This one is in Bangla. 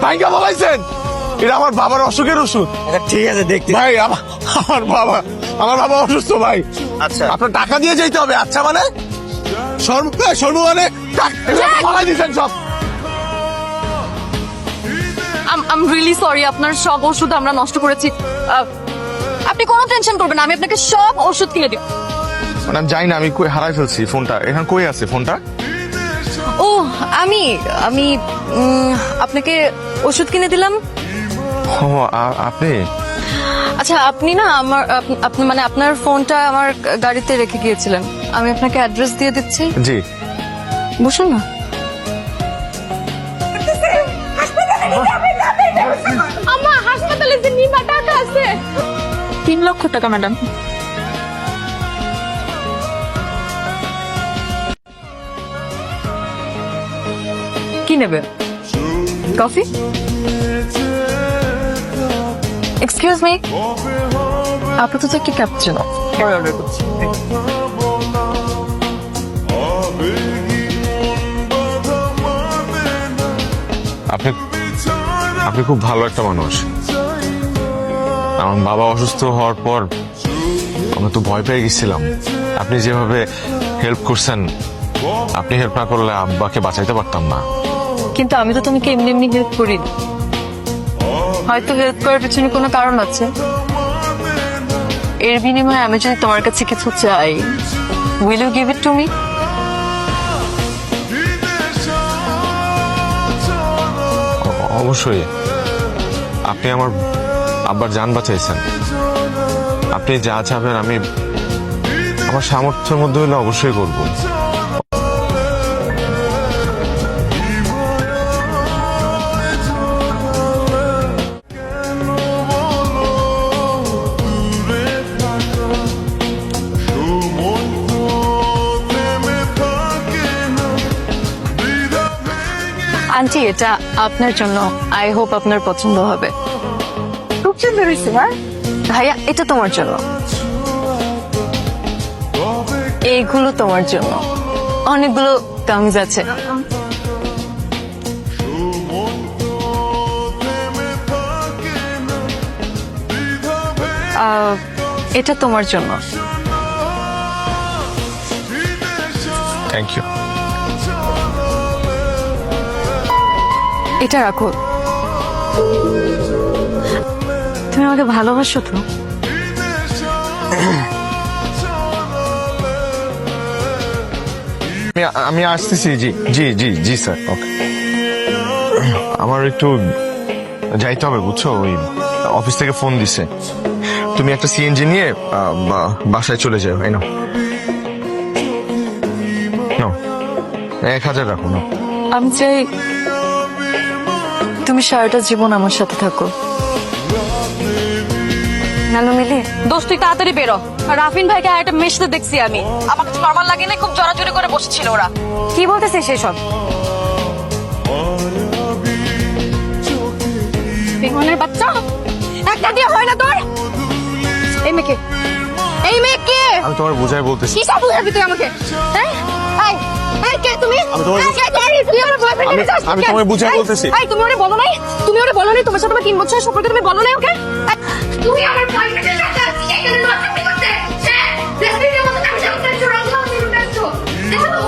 ভাইঙ্গা বলাইছেন এটা আমার বাবার অসুখের ওষুধ। ঠিক আছে দেখতে। ভাই আমার বাবা অসুস্থ ভাই। আচ্ছা আপনার টাকা দিয়ে যেতে হবে। আচ্ছা মানে সর্ব মানে বলাই দিচ্ছেন সব। আই এম রিয়েলি সরি, আপনার সব ওষুধ আমরা নষ্ট করেছি। আপনি কোনো টেনশন করবেন না, আমি আপনাকে সব ওষুধ কিনে দিব। মানে আমি জানি না আমি কই হারাই ফেলছি ফোনটা। এখন কই আছে ফোনটা? ও আমি আমি আপনাকে ওষুধ কিনে দিলাম। ও আপনি? আচ্ছা আপনি না আপনি মানে আপনার ফোনটা আমার গাড়িতে রেখে গিয়েছিলেন, আমি আপনাকে অ্যাড্রেস দিয়ে দিচ্ছি। জি বসুন না। আম্মা হাসপাতালে যে নিমা টাকা আছে 3 লক্ষ টাকা ম্যাডাম। কি নেবে? কফি? এক্সকিউজ মি, আপাতত একটা ক্যাপুচিনো অর্ডার করছি। আপনি খুব ভালো একটা মানুষ। আমার বাবা অসুস্থ হওয়ার পর আমি তো ভয় পেয়ে গেছিলাম। আপনি যেভাবে হেল্প করছেন, আপনি হেল্প না করলে আব্বাকে বাঁচাইতে পারতাম না। কিন্তু আমি তো তোমাকে এমনি এমনি হেল্প করি, হয়তো হেল্প করার পেছনে কোনো কারণ আছে। এর বিনিময়ে আমি যদি তোমার কাছে কিছু চাই, will you give it to me? অবশ্যই। আপনি আমার আব্বার জান বাঁচাইছেন। আপনি যা চাবেন আমি আমার সামর্থ্যের মধ্যে হলে অবশ্যই করব। আন্টি এটা আপনার জন্য, আই হোপ আপনার পছন্দ হবে। খুব সুন্দর হয়েছে মা। ভাইয়া এটা তোমার জন্য, এইগুলো তোমার জন্য, অনেকগুলো কামিজ আছে। এটা তোমার জন্য। Thank you. এটা রাখো। তুমি আমাকে ভালোবাসো তো? আমি আসতেছি। জি জি জি জি স্যার। ওকে। আমার একটু যাইতে হবে বুঝছো, ওই অফিস থেকে ফোন দিছে। তুমি একটা সিএনজি নিয়ে বাসায় চলে যাও। এই নাও 1000 রাখো না। আমি চাই তুমি সারাটা জীবন আমার সাথে থাকো। হ্যালো মিলি, দোস্ত তুই তাড়াতাড়ি বেরো। রাফিন ভাইকে আর একটা মেশতে দেখছি আমি, আমার কাছে নরমাল লাগে না, খুব জোরাজোরি করে বসেছিল ওরা। কি বলতেছে সেসব? বিমানের বাচ্চা একটা দিয়ে হয় না তোর? এই মেয়েকে, এই মেয়েকে আমি তোমার বুঝাই বলতেছি। কি সব বুঝাবি তুই আমাকে? হ্যাঁ এই এই কে তুমি? আমি তোমায় বুঝাই বলতেছি। এই তুমি ওরে বলো নাই? তুমি ওরে বলো নাই তোমার সাথে আমার 3 বছরের সম্পর্ক, তুমি বলো নাই ওকে? তুমি আমার বয়ফ্রেন্ডের সাথে আছিস এখানে নষ্ট করতে? হ্যাঁ, রেসপির মতো আমি যখন ছোট ছোট দেখো তো